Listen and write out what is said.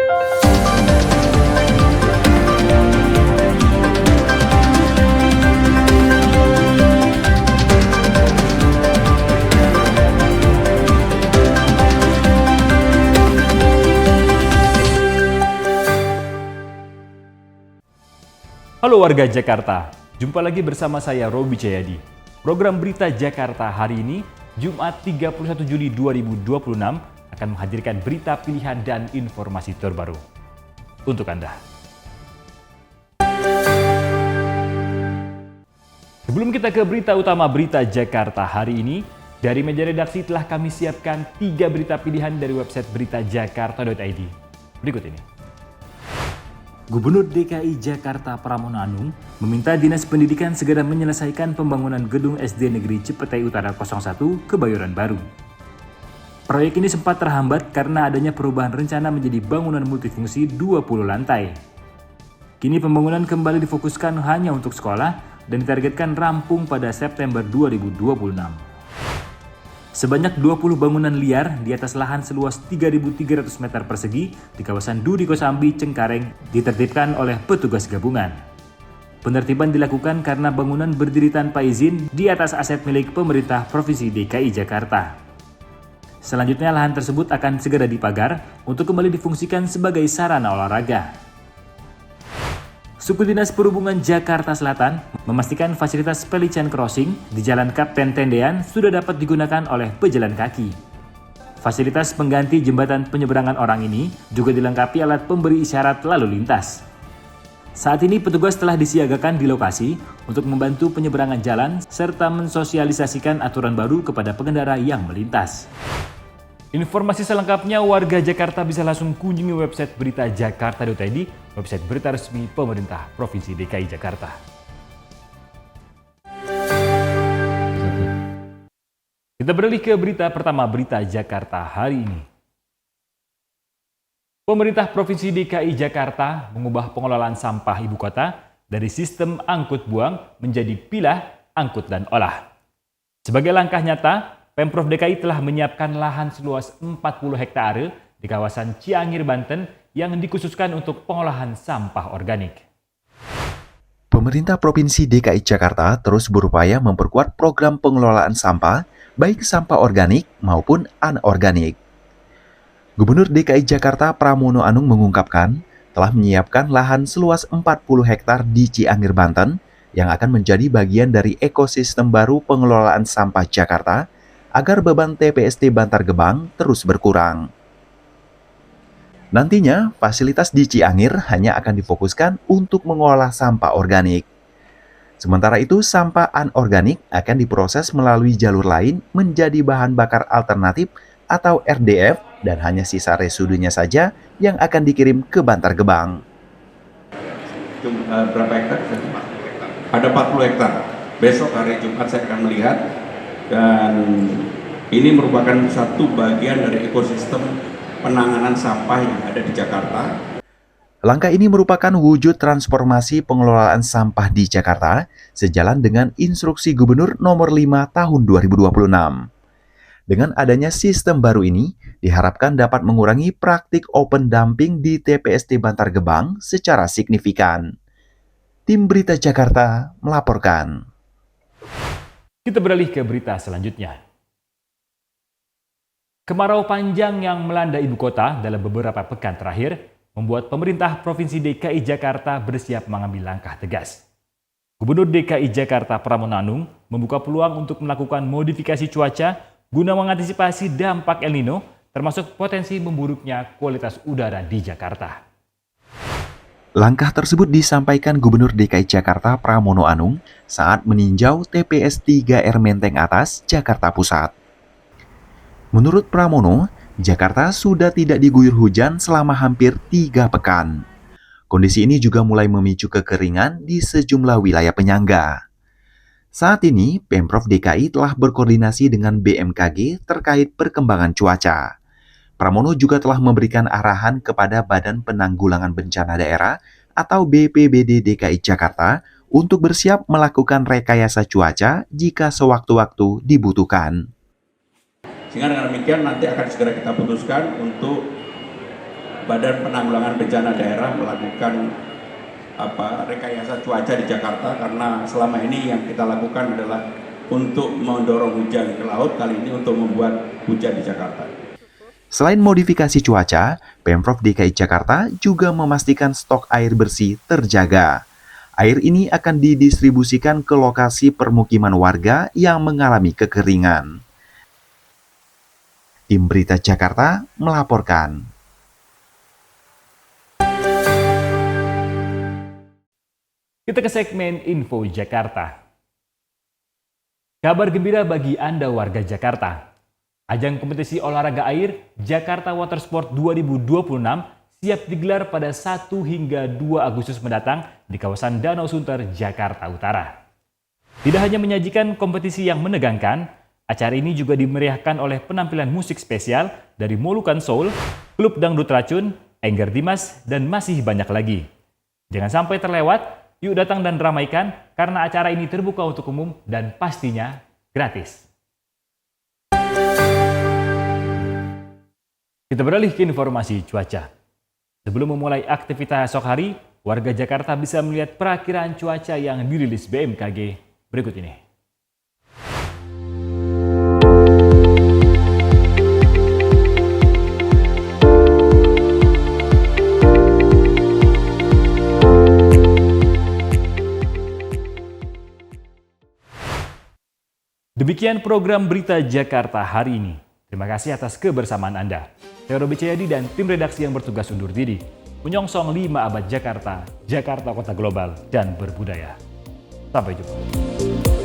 Halo warga Jakarta, jumpa lagi bersama saya Robi Jayadi. Program Berita Jakarta hari ini, Jumat 31 Juli 2026, akan menghadirkan berita pilihan dan informasi terbaru untuk Anda. Sebelum kita ke berita utama Berita Jakarta hari ini, dari meja redaksi telah kami siapkan 3 berita pilihan dari website beritajakarta.id. Berikut ini. Gubernur DKI Jakarta Pramono Anung meminta Dinas Pendidikan segera menyelesaikan pembangunan gedung SD Negeri Cipetai Utara 01 Kebayoran Baru. Proyek ini sempat terhambat karena adanya perubahan rencana menjadi bangunan multifungsi 20 lantai. Kini pembangunan kembali difokuskan hanya untuk sekolah dan ditargetkan rampung pada September 2026. Sebanyak 20 bangunan liar di atas lahan seluas 3.300 meter persegi di kawasan Duri Kosambi, Cengkareng ditertibkan oleh petugas gabungan. Penertiban dilakukan karena bangunan berdiri tanpa izin di atas aset milik pemerintah Provinsi DKI Jakarta. Selanjutnya lahan tersebut akan segera dipagar untuk kembali difungsikan sebagai sarana olahraga. Suku Dinas Perhubungan Jakarta Selatan memastikan fasilitas Pelican Crossing di Jalan Kapten Tendean sudah dapat digunakan oleh pejalan kaki. Fasilitas pengganti jembatan penyeberangan orang ini juga dilengkapi alat pemberi isyarat lalu lintas. Saat ini petugas telah disiagakan di lokasi untuk membantu penyeberangan jalan serta mensosialisasikan aturan baru kepada pengendara yang melintas. Informasi selengkapnya warga Jakarta bisa langsung kunjungi website beritajakarta.id, website berita resmi pemerintah Provinsi DKI Jakarta. Kita beralih ke berita pertama Berita Jakarta hari ini. Pemerintah Provinsi DKI Jakarta mengubah pengelolaan sampah ibu kota dari sistem angkut buang menjadi pilah, angkut, dan olah. Sebagai langkah nyata, Pemprov DKI telah menyiapkan lahan seluas 40 hektare di kawasan Ciangir, Banten yang dikhususkan untuk pengolahan sampah organik. Pemerintah Provinsi DKI Jakarta terus berupaya memperkuat program pengelolaan sampah, baik sampah organik maupun anorganik. Gubernur DKI Jakarta Pramono Anung mengungkapkan telah menyiapkan lahan seluas 40 hektar di Ciangir, Banten yang akan menjadi bagian dari ekosistem baru pengelolaan sampah Jakarta agar beban TPST Bantar Gebang terus berkurang. Nantinya, fasilitas di Ciangir hanya akan difokuskan untuk mengolah sampah organik. Sementara itu, sampah anorganik akan diproses melalui jalur lain menjadi bahan bakar alternatif atau RDF dan hanya sisa residunya saja yang akan dikirim ke Bantar Gebang. Berapa hektar? Ada 40 hektar. Besok hari Jumat saya akan melihat. Dan ini merupakan satu bagian dari ekosistem penanganan sampah yang ada di Jakarta. Langkah ini merupakan wujud transformasi pengelolaan sampah di Jakarta sejalan dengan Instruksi Gubernur Nomor 5 Tahun 2026. Dengan adanya sistem baru ini, diharapkan dapat mengurangi praktik open dumping di TPST Bantar Gebang secara signifikan. Tim Berita Jakarta melaporkan. Kita beralih ke berita selanjutnya. Kemarau panjang yang melanda ibu kota dalam beberapa pekan terakhir membuat pemerintah Provinsi DKI Jakarta bersiap mengambil langkah tegas. Gubernur DKI Jakarta Pramono Anung membuka peluang untuk melakukan modifikasi cuaca guna mengantisipasi dampak El Nino, termasuk potensi memburuknya kualitas udara di Jakarta. Langkah tersebut disampaikan Gubernur DKI Jakarta Pramono Anung saat meninjau TPS 3R Menteng Atas, Jakarta Pusat. Menurut Pramono, Jakarta sudah tidak diguyur hujan selama hampir 3 pekan. Kondisi ini juga mulai memicu kekeringan di sejumlah wilayah penyangga. Saat ini, Pemprov DKI telah berkoordinasi dengan BMKG terkait perkembangan cuaca. Pramono juga telah memberikan arahan kepada Badan Penanggulangan Bencana Daerah atau BPBD DKI Jakarta untuk bersiap melakukan rekayasa cuaca jika sewaktu-waktu dibutuhkan. Sehingga dengan demikian nanti akan segera kita putuskan untuk Badan Penanggulangan Bencana Daerah melakukan rekayasa cuaca di Jakarta, karena selama ini yang kita lakukan adalah untuk mendorong hujan ke laut, kali ini untuk membuat hujan di Jakarta. Selain modifikasi cuaca, Pemprov DKI Jakarta juga memastikan stok air bersih terjaga. Air ini akan didistribusikan ke lokasi permukiman warga yang mengalami kekeringan. Tim Berita Jakarta melaporkan. Kita ke segmen Info Jakarta. Kabar gembira bagi Anda warga Jakarta. Ajang kompetisi olahraga air Jakarta Water Sport 2026 siap digelar pada 1 hingga 2 Agustus mendatang di kawasan Danau Sunter, Jakarta Utara. Tidak hanya menyajikan kompetisi yang menegangkan, acara ini juga dimeriahkan oleh penampilan musik spesial dari Molukan Soul, Klub Dangdut Racun, Engger Dimas, dan masih banyak lagi. Jangan sampai terlewat. Yuk datang dan ramaikan karena acara ini terbuka untuk umum dan pastinya gratis. Kita beralih ke informasi cuaca. Sebelum memulai aktivitas esok hari, warga Jakarta bisa melihat perakiraan cuaca yang dirilis BMKG berikut ini. Demikian program Berita Jakarta hari ini. Terima kasih atas kebersamaan Anda. Saya Robi Ceyadi dan tim redaksi yang bertugas undur diri. Menyongsong 5 abad Jakarta, Jakarta Kota Global dan Berbudaya. Sampai jumpa.